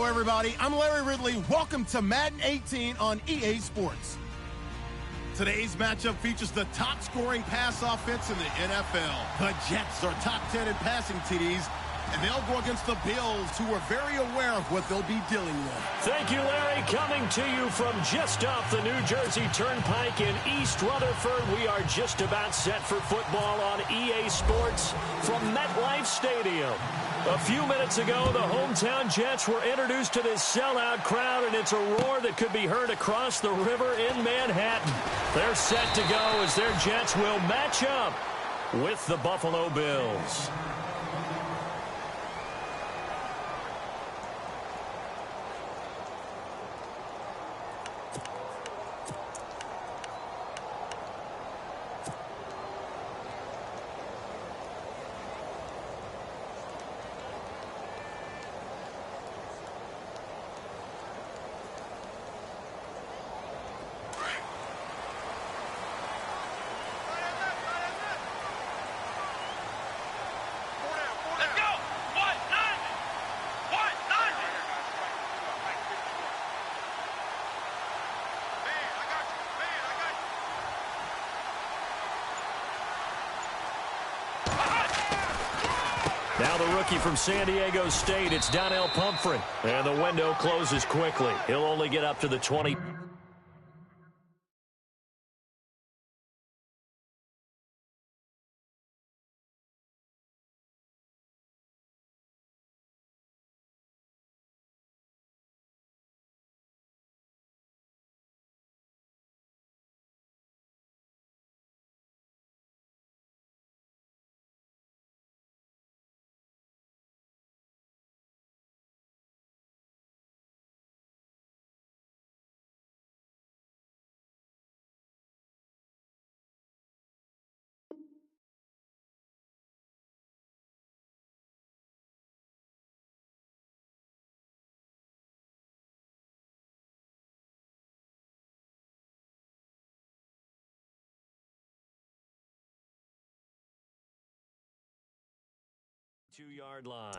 everybody. I'm Larry Ridley. Welcome to Madden 18 on EA Sports. Today's matchup features the top-scoring pass offense in the NFL. The Jets are top 10 in passing TDs, and they'll go against the Bills, who are very aware of what they'll be dealing with. Thank you, Larry. Coming to you from just off the New Jersey Turnpike in East Rutherford, we are just about set for football on EA Sports from MetLife Stadium. A few minutes ago, the hometown Jets were introduced to this sellout crowd, and it's a roar that could be heard across the river in Manhattan. They're set to go as their Jets will match up with the Buffalo Bills. Now the rookie from San Diego State, it's Donnell Pumphrey. And the window closes quickly. He'll only get up to the 20. Two-yard line.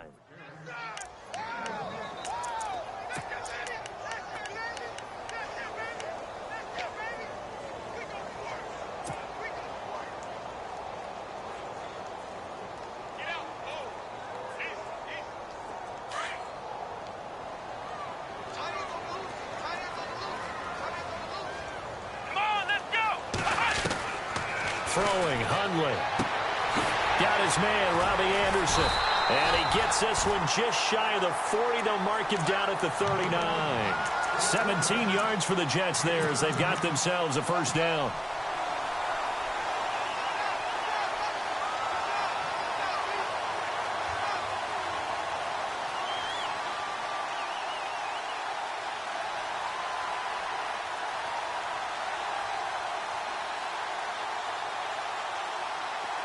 Throwing, Hundley. Got his man, Robbie Anderson. And he gets this one just shy of the 40. They'll mark him down at the 39. 17 yards for the Jets there as they've got themselves a first down.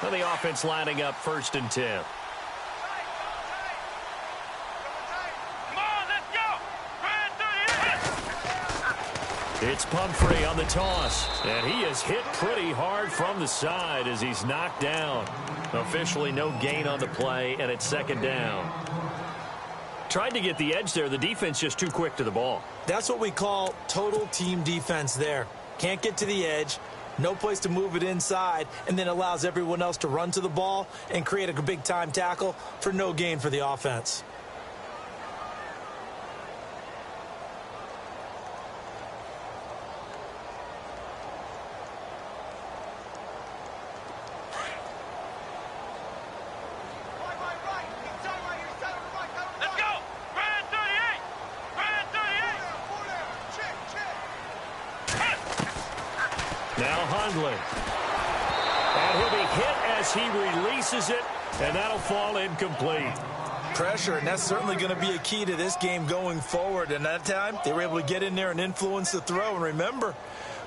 And the offense lining up 1st and 10. It's Pumphrey on the toss, and he is hit pretty hard from the side as he's knocked down. Officially no gain on the play, and it's 2nd down. Tried to get the edge there. The defense just too quick to the ball. That's what we call total team defense there. Can't get to the edge, no place to move it inside, and then allows everyone else to run to the ball and create a big-time tackle for no gain for the offense. Now Hundley. And he'll be hit as he releases it, and that'll fall incomplete. Pressure, and that's certainly going to be a key to this game going forward. And that time, they were able to get in there and influence the throw. And remember,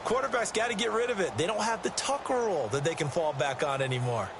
quarterbacks got to get rid of it. They don't have the tuck rule that they can fall back on anymore.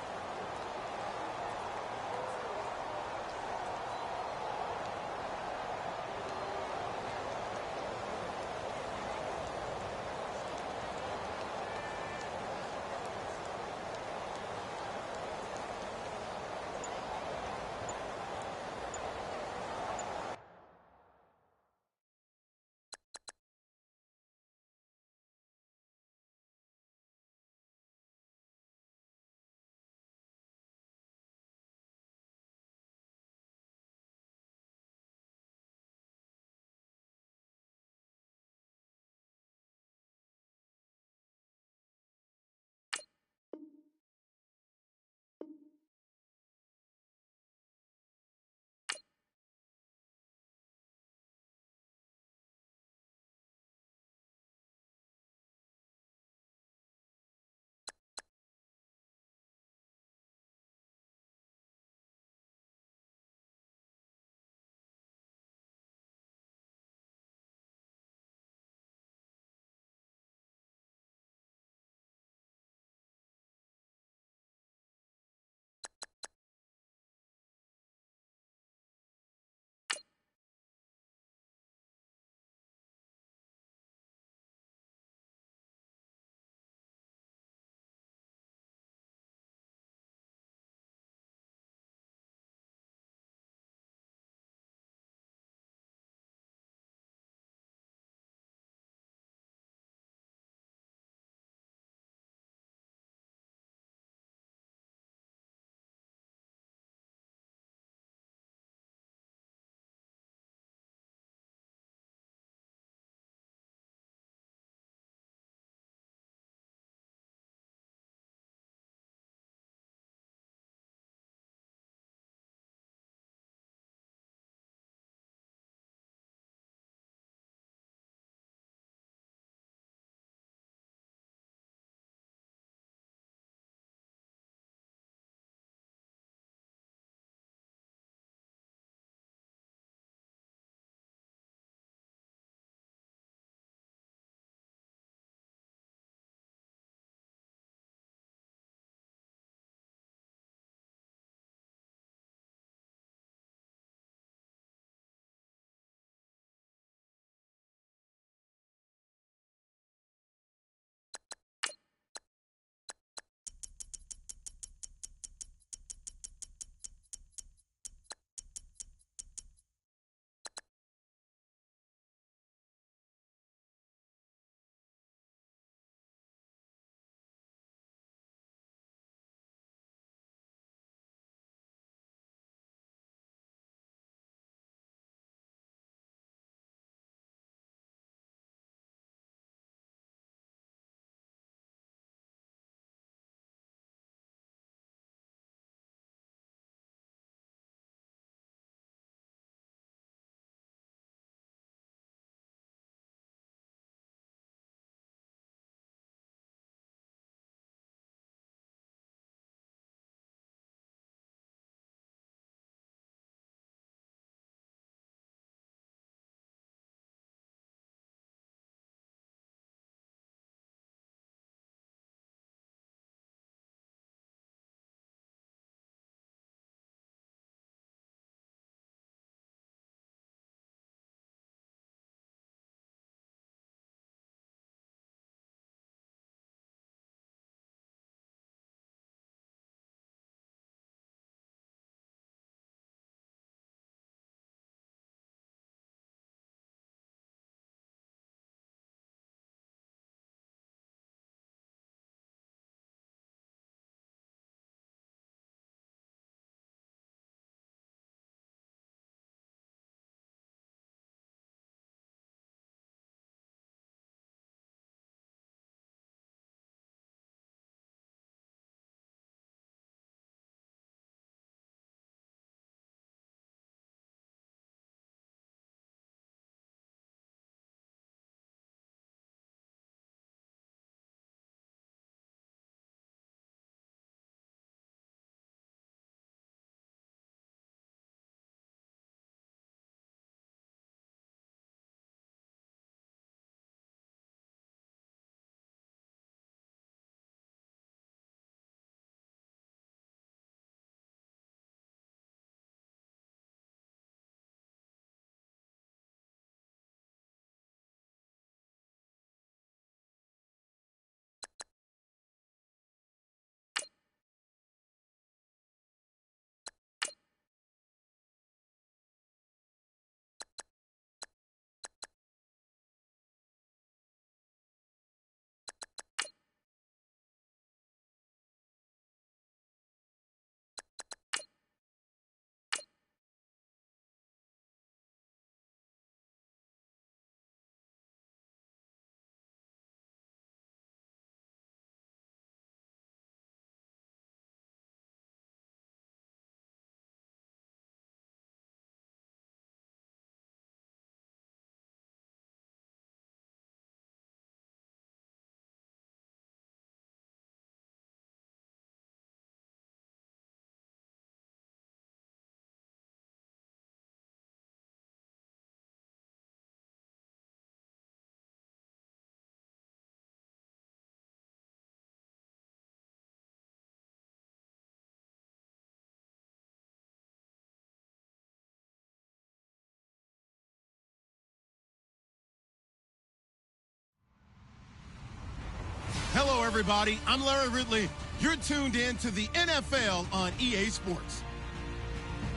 Hello, everybody. I'm Larry Ridley. You're tuned in to the NFL on EA Sports.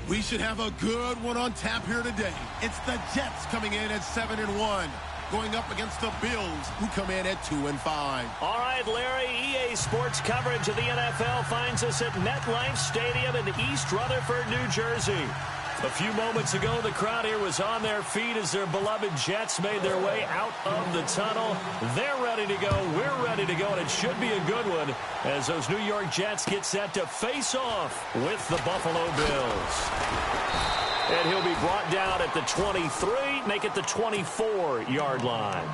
We should have a good one on tap here today. It's the Jets coming in at 7-1, going up against the Bills, who come in at 2-5. All right, Larry, EA Sports coverage of the NFL finds us at MetLife Stadium in East Rutherford, New Jersey. A few moments ago, the crowd here was on their feet as their beloved Jets made their way out of the tunnel. They're ready to go. We're ready to go, and it should be a good one as those New York Jets get set to face off with the Buffalo Bills. And he'll be brought down at the 23, make it the 24-yard line.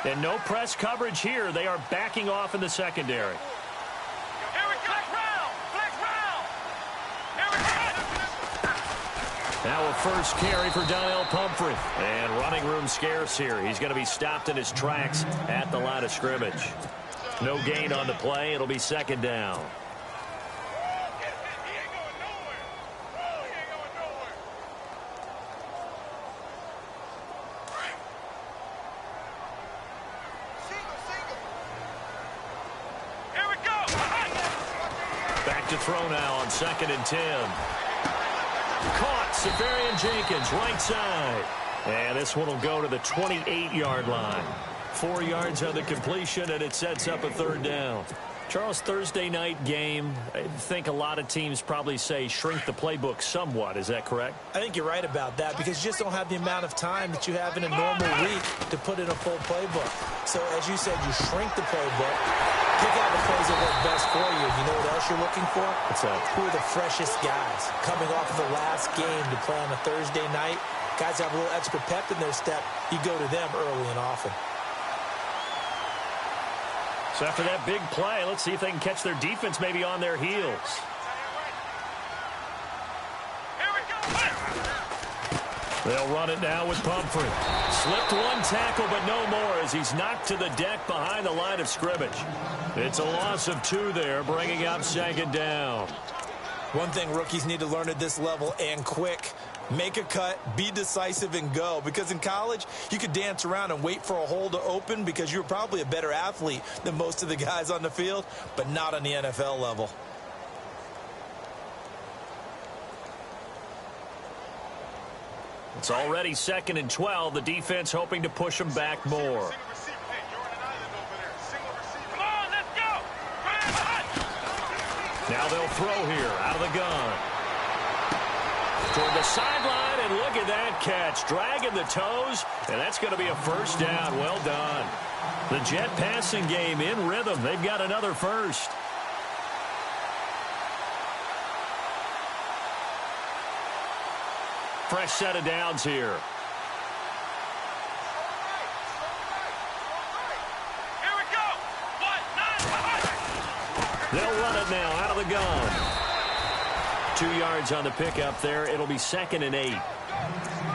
And no press coverage here. They are backing off in the secondary. Here we go. Flex round. Here we go. Now a first carry for Donnell Pumphrey. And running room scarce here. He's going to be stopped in his tracks at the line of scrimmage. No gain on the play. It'll be second down. To throw now on 2nd and 10. Caught. Safarian Jenkins, right side. And this one will go to the 28-yard line. 4 yards on the completion, and it sets up a third down. Charles, Thursday night game, I think a lot of teams probably say shrink the playbook somewhat. Is that correct? I think you're right about that because you just don't have the amount of time that you have in a normal week to put in a full playbook. So, as you said, you shrink the playbook, pick out the plays that work best for you. You know what else you're looking for? What's that? Who are the freshest guys coming off of the last game to play on a Thursday night? Guys have a little extra pep in their step. You go to them early and often. So after that big play, let's see if they can catch their defense maybe on their heels. Here we go. They'll run it now with Pumphrey. Slipped one tackle, but no more as he's knocked to the deck behind the line of scrimmage. It's a loss of 2 there, bringing up second down. One thing rookies need to learn at this level and quick. Make a cut, be decisive, and go. Because in college, you could dance around and wait for a hole to open because you're probably a better athlete than most of the guys on the field, but not on the NFL level. It's already 2nd and 12. The defense hoping to push them back more. Come on, let's go. Now they'll throw here out of the gun. Toward the sideline, and look at that catch. Dragging the toes, and that's going to be a first down. Well done. The Jet passing game in rhythm. They've got another first. Fresh set of downs here. Here we go. 1-9. They'll run it now out of the gun. 2 yards on the pickup there. It'll be 2nd and 8. Well,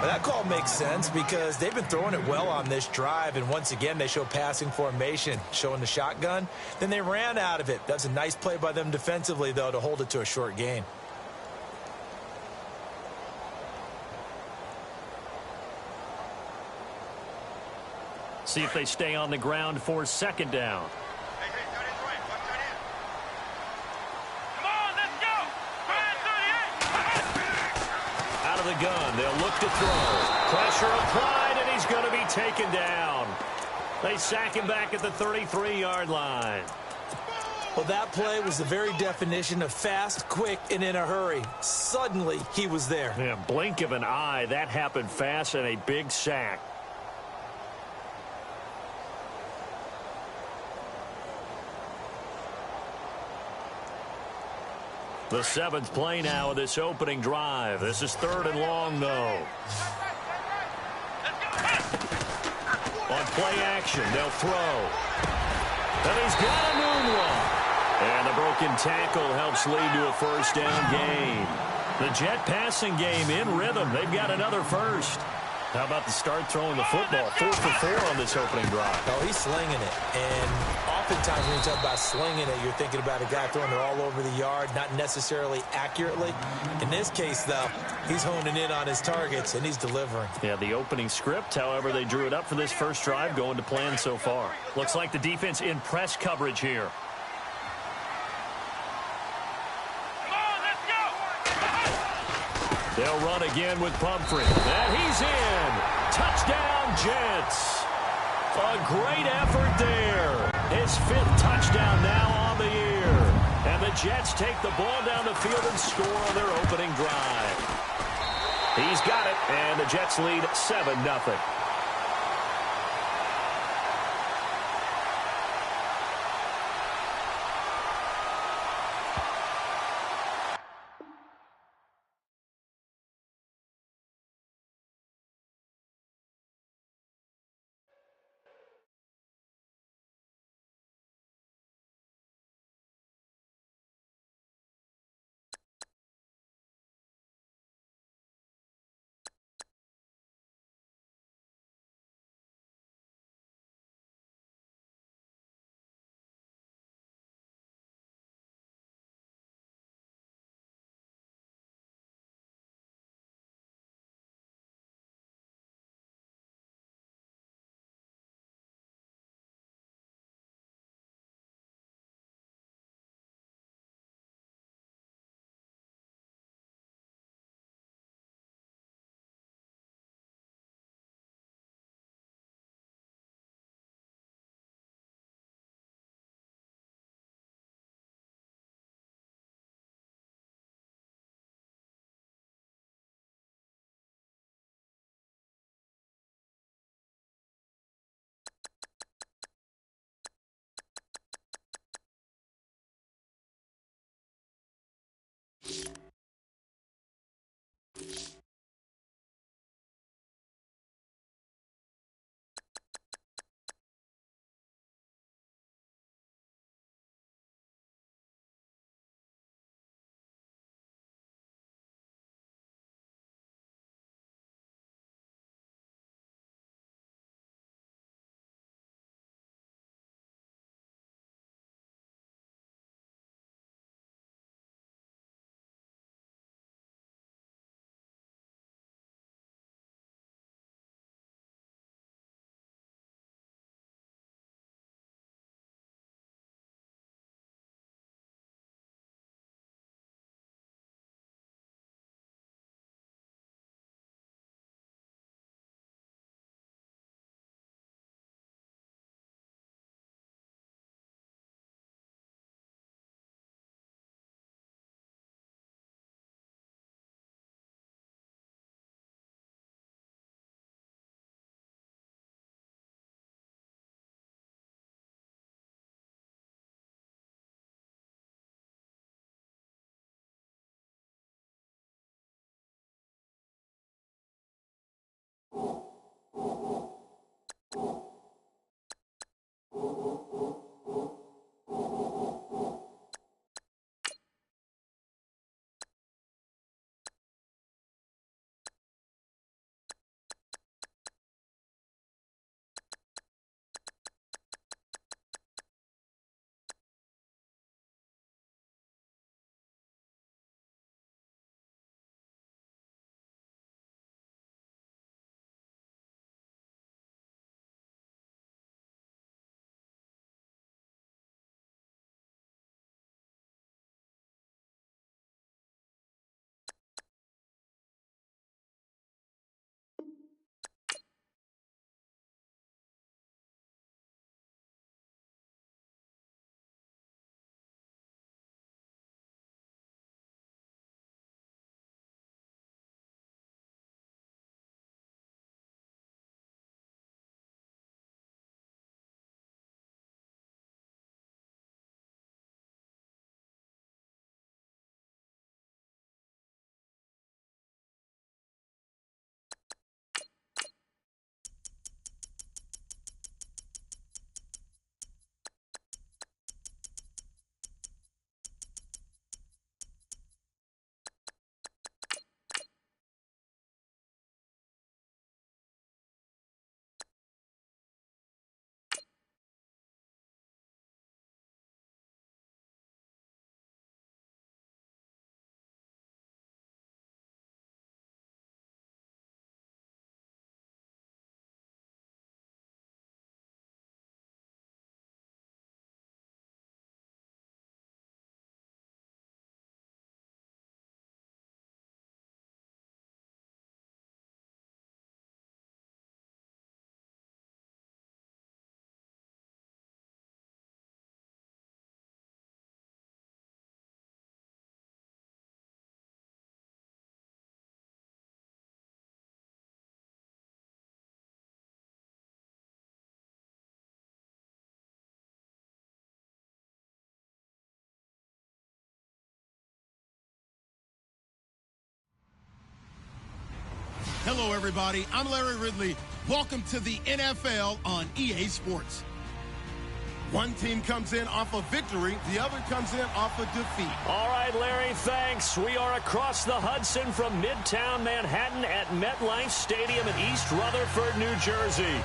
that call makes sense because they've been throwing it well on this drive, and once again they show passing formation, showing the shotgun. Then they ran out of it. That's a nice play by them defensively, though, to hold it to a short gain. See if they stay on the ground for second down. The gun. They'll look to throw. Pressure applied, and he's going to be taken down. They sack him back at the 33-yard line. Well, that play was the very definition of fast, quick, and in a hurry. Suddenly, he was there. Yeah, blink of an eye. That happened fast and a big sack. The 7th play now of this opening drive. This is 3rd and long, though. On play action, they'll throw. And he's got a moonwalk. And the broken tackle helps lead to a first down gain. The Jet passing game in rhythm. They've got another first. How about the start throwing the football? 4 for 4 on this opening drive. Oh, he's slinging it. And oftentimes when you talk about slinging it, you're thinking about a guy throwing it all over the yard, not necessarily accurately. In this case, though, he's honing in on his targets, and he's delivering. Yeah, the opening script, however, they drew it up for this first drive, going to plan so far. Looks like the defense in press coverage here. They'll run again with Pumphrey. And he's in. Touchdown, Jets. A great effort there. His 5th touchdown now on the year. And the Jets take the ball down the field and score on their opening drive. He's got it, and the Jets lead 7-0. Hello, everybody. I'm Larry Ridley. Welcome to the NFL on EA Sports. One team comes in off a victory, the other comes in off a defeat. All right, Larry, thanks. We are across the Hudson from Midtown Manhattan at MetLife Stadium in East Rutherford, New Jersey.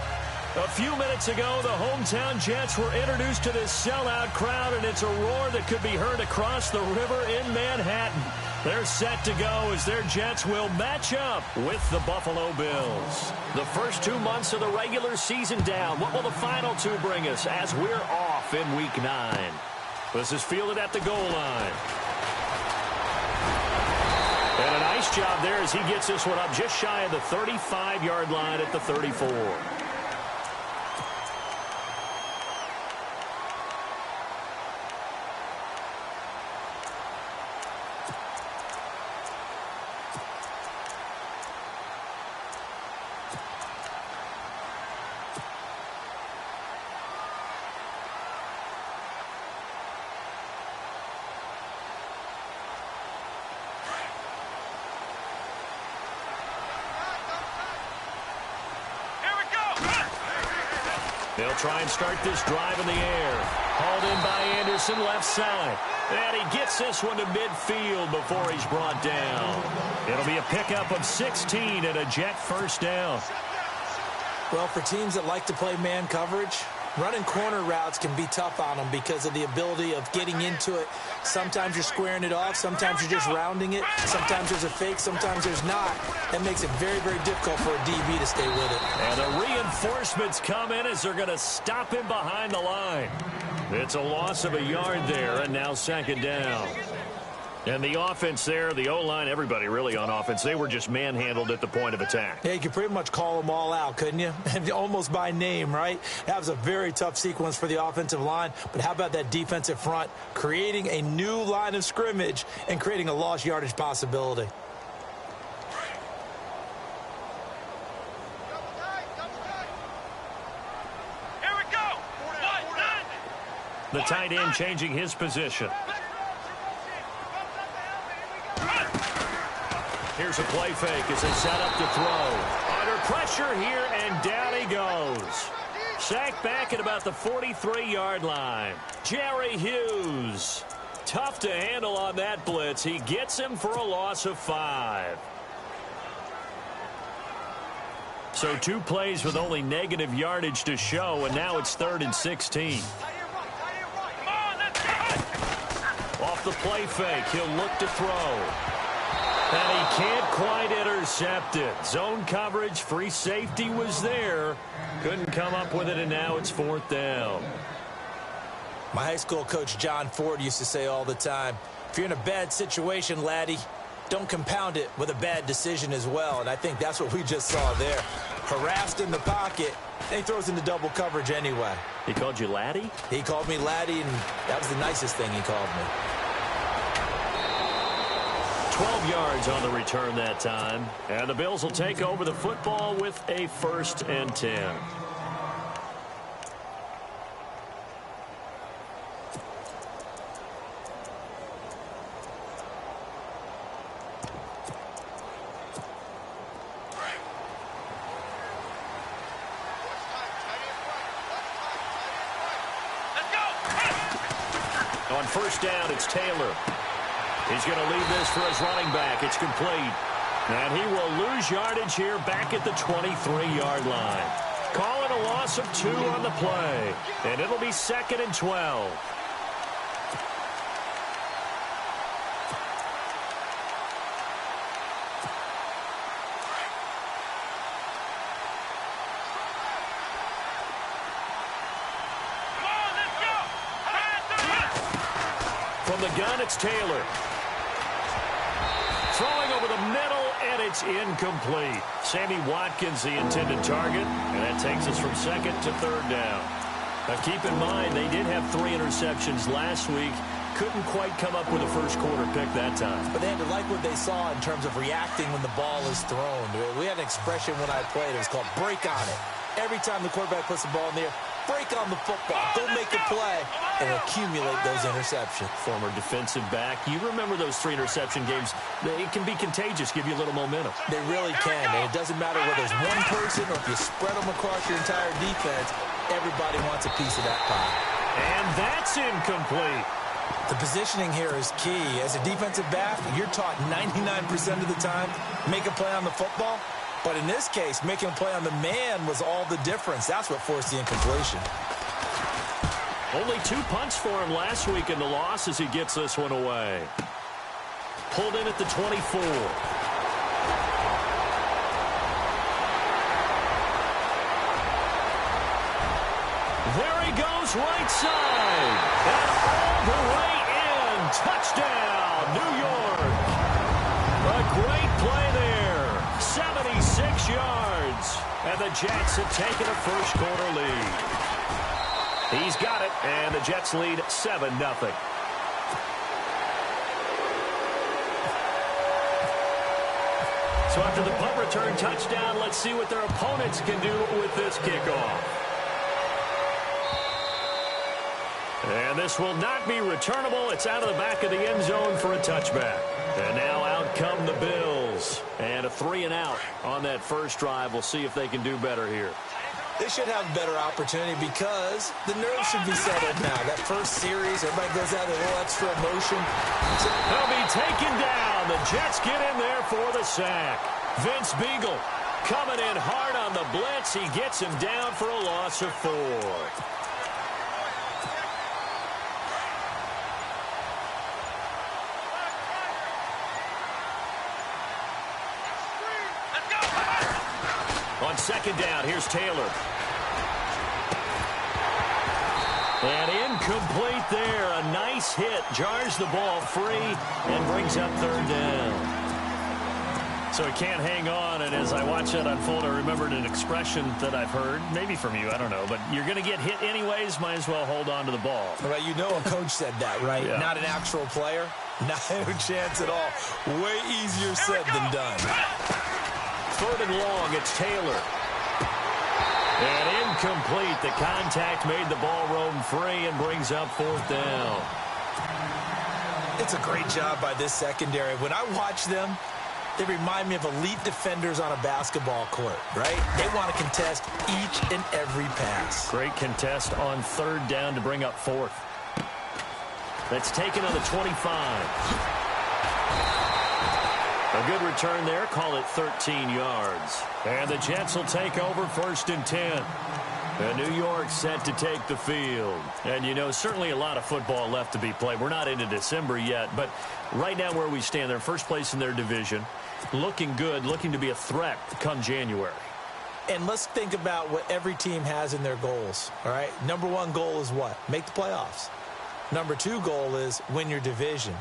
A few minutes ago, the hometown Jets were introduced to this sellout crowd, and it's a roar that could be heard across the river in Manhattan. They're set to go as their Jets will match up with the Buffalo Bills. The first 2 months of the regular season down. What will the final two bring us as we're off in Week 9? This is fielded at the goal line. And a nice job there as he gets this one up just shy of the 35-yard line at the 34. They'll try and start this drive in the air. Hauled in by Anderson, left side. And he gets this one to midfield before he's brought down. It'll be a pickup of 16 and a Jet first down. Well, for teams that like to play man coverage, running corner routes can be tough on them because of the ability of getting into it. Sometimes you're squaring it off. Sometimes you're just rounding it. Sometimes there's a fake. Sometimes there's not. That makes it very, very difficult for a DB to stay with it. And the reinforcements come in as they're going to stop him behind the line. It's a loss of a yard there, and now second down. And the offense there, the O-line, everybody really on offense, they were just manhandled at the point of attack. Yeah, you could pretty much call them all out, couldn't you? Almost by name, right? That was a very tough sequence for the offensive line. But how about that defensive front creating a new line of scrimmage and creating a lost yardage possibility? Here we go. The tight end changing his position. Here's a play fake as they set up to throw. Under pressure here, and down he goes. Sacked back at about the 43-yard line. Jerry Hughes. Tough to handle on that blitz. He gets him for a loss of 5. So 2 plays with only negative yardage to show, and now it's 3rd and 16. Off the play fake, he'll look to throw. And he can't quite intercept it. Zone coverage, free safety was there. Couldn't come up with it, and now it's 4th down. My high school coach, John Ford, used to say all the time, if you're in a bad situation, laddie, don't compound it with a bad decision as well. And I think that's what we just saw there. Harassed in the pocket, and he throws into double coverage anyway. He called you laddie? He called me laddie, and that was the nicest thing he called me. 12 yards on the return that time. And the Bills will take over the football with a 1st and 10. On 1st down, it's Taylor. He's going to leave this for his running back. It's complete. And he will lose yardage here back at the 23-yard line. Call it a loss of 2 on the play. And it'll be 2nd and 12. From the gun, it's Taylor. Throwing over the middle, and it's incomplete. Sammy Watkins, the intended target, and that takes us from 2nd to 3rd down. Now, keep in mind, they did have 3 interceptions last week. Couldn't quite come up with a first-quarter pick that time. But they had to like what they saw in terms of reacting when the ball is thrown. We had an expression when I played. It was called break on it. Every time the quarterback puts the ball in the air, break on the football. Go make a play. and accumulate those interceptions. Former defensive back. You remember those 3 interception games. It can be contagious, give you a little momentum. They really can, and it doesn't matter whether it's one person or if you spread them across your entire defense, everybody wants a piece of that pie. And that's incomplete. The positioning here is key. As a defensive back, you're taught 99% of the time, make a play on the football. But in this case, making a play on the man was all the difference. That's what forced the incompletion. Only 2 punts for him last week in the loss as he gets this one away. Pulled in at the 24. There he goes, right side. And all the way in. Touchdown, New York. A great play there. 76 yards. And the Jets have taken a first-quarter lead. He's got it, and the Jets lead 7-0. So after the punt return touchdown, let's see what their opponents can do with this kickoff. And this will not be returnable. It's out of the back of the end zone for a touchback. And now out come the Bills. And a 3-and-out on that first drive. We'll see if they can do better here. They should have a better opportunity because the nerves should be settled now. That first series, everybody goes out with a little extra emotion. They'll be taken down. The Jets get in there for the sack. Vince Beagle coming in hard on the blitz. He gets him down for a loss of 4. On second down, here's Taylor. And incomplete there. A nice hit. Jars the ball free and brings up 3rd down. So he can't hang on. And as I watch that unfold, I remembered an expression that I've heard, maybe from you, I don't know. But you're going to get hit anyways, might as well hold on to the ball. Well, you know a coach said that, right? Yeah. Not an actual player. Not a chance at all. Way easier said than done. 3rd and long, it's Taylor. And incomplete. The contact made the ball roam free and brings up 4th down. It's a great job by this secondary. When I watch them, they remind me of elite defenders on a basketball court, right? They want to contest each and every pass. Great contest on 3rd down to bring up 4th. That's taken on the 25. A good return there. Call it 13 yards. And the Jets will take over 1st and 10. And New York set to take the field. And, you know, certainly a lot of football left to be played. We're not into December yet, but right now where we stand, they're first place in their division. Looking good, looking to be a threat come January. And let's think about what every team has in their goals, all right? Number 1 goal is what? Make the playoffs. Number 2 goal is win your division.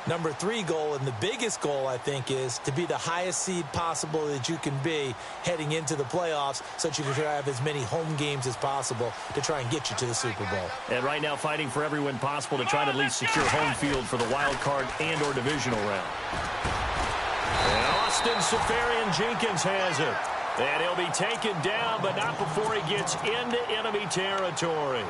Number 3 goal, and the biggest goal, I think, is to be the highest seed possible that you can be heading into the playoffs so that you can try to have as many home games as possible to try and get you to the Super Bowl. And right now fighting for every win possible to try to at least secure home field for the wild card and or divisional round. And Austin Seferian-Jenkins has it. And he'll be taken down, but not before he gets into enemy territory.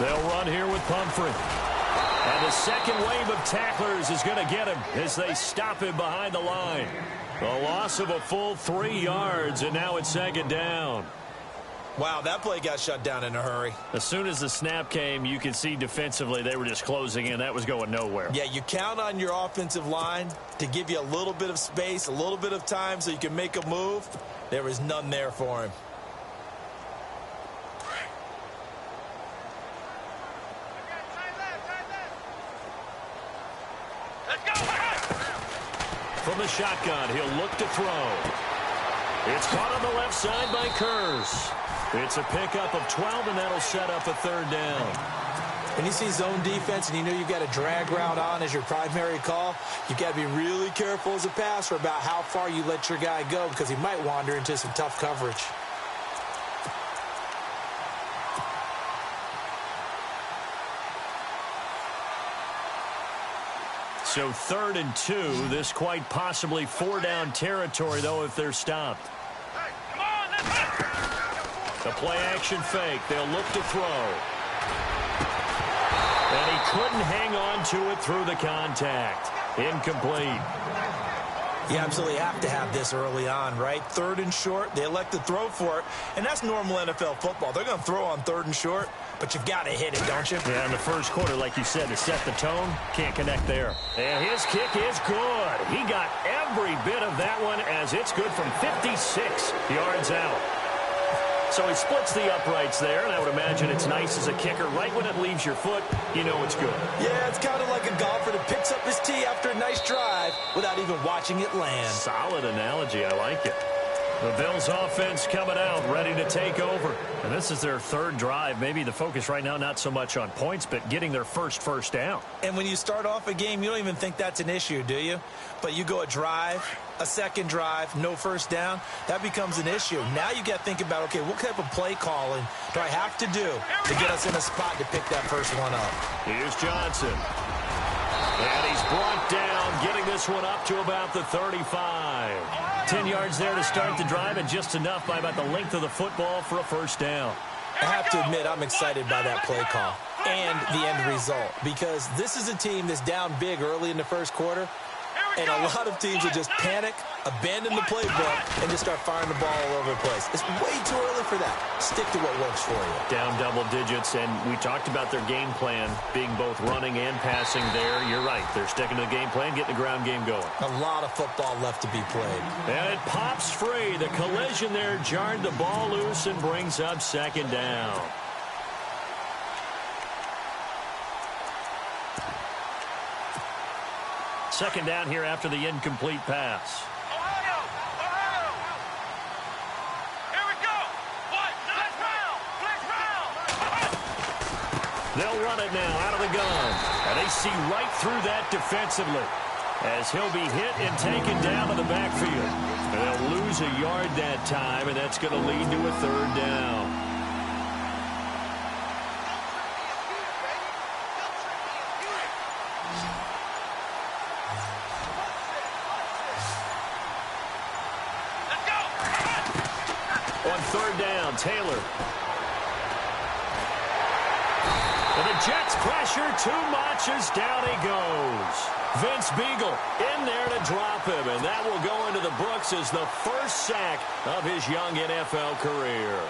They'll run here with Pumphrey. And the second wave of tacklers is going to get him as they stop him behind the line. A loss of a full 3 yards, and now it's 2nd down. Wow, that play got shut down in a hurry. As soon as the snap came, you could see defensively they were just closing in. That was going nowhere. Yeah, you count on your offensive line to give you a little bit of space, a little bit of time so you can make a move. There was none there for him. From the shotgun, he'll look to throw. It's caught on the left side by Kurz. It's a pickup of 12, and that'll set up a 3rd down. When you see zone defense and you know you've got a drag route on as your primary call, you've got to be really careful as a passer about how far you let your guy go because he might wander into some tough coverage. So 3rd and 2. This quite possibly 4-down territory, though, if they're stopped. Hey, come on, let's go. The play action fake. They'll look to throw. And he couldn't hang on to it through the contact. Incomplete. You absolutely have to have this early on, right? 3rd and short, they elect to throw for it, and that's normal NFL football. They're going to throw on 3rd and short, but you've got to hit it, don't you? Yeah, in the first quarter, like you said, to set the tone, can't connect there. And his kick is good. He got every bit of that one as it's good from 56 yards out. So he splits the uprights there, and I would imagine it's nice as a kicker. Right when it leaves your foot, you know it's good. Yeah, it's kind of like a golfer that picks up his tee after a nice drive without even watching it land. Solid analogy. I like it. The Bills offense coming out, ready to take over. And this is their 3rd drive. Maybe the focus right now not so much on points, but getting their first down. And when you start off a game, you don't even think that's an issue, do you? But you go a drive, a 2nd drive, no first down, that becomes an issue. Now you got to think about, okay, what type of play calling do I have to do to get us in a spot to pick that first one up? Here's Johnson. And he's brought down, getting this one up to about the 35. 10 yards there to start the drive, and just enough by about the length of the football for a first down. I have to admit, I'm excited by that play call and the end result, because this is a team that's down big early in the first quarter, and a lot of teams will just panic, abandon the playbook, and just start firing the ball all over the place. It's way too early for that. Stick to what works for you. Down double digits, and we talked about their game plan being both running and passing there. You're right. They're sticking to the game plan, getting the ground game going. A lot of football left to be played. And it pops free. The collision there jarred the ball loose and brings up 2nd down. Second down here after the incomplete pass. Ohio! Here we go! Blitz round! They'll run it now out of the gun. And they see right through that defensively as he'll be hit and taken down to the backfield. And they'll lose a yard that time, and that's going to lead to a 3rd down. On 3rd down, Taylor. And the Jets pressure too much as down he goes. Vince Beagle in there to drop him, and that will go into the books as the first sack of his young NFL career.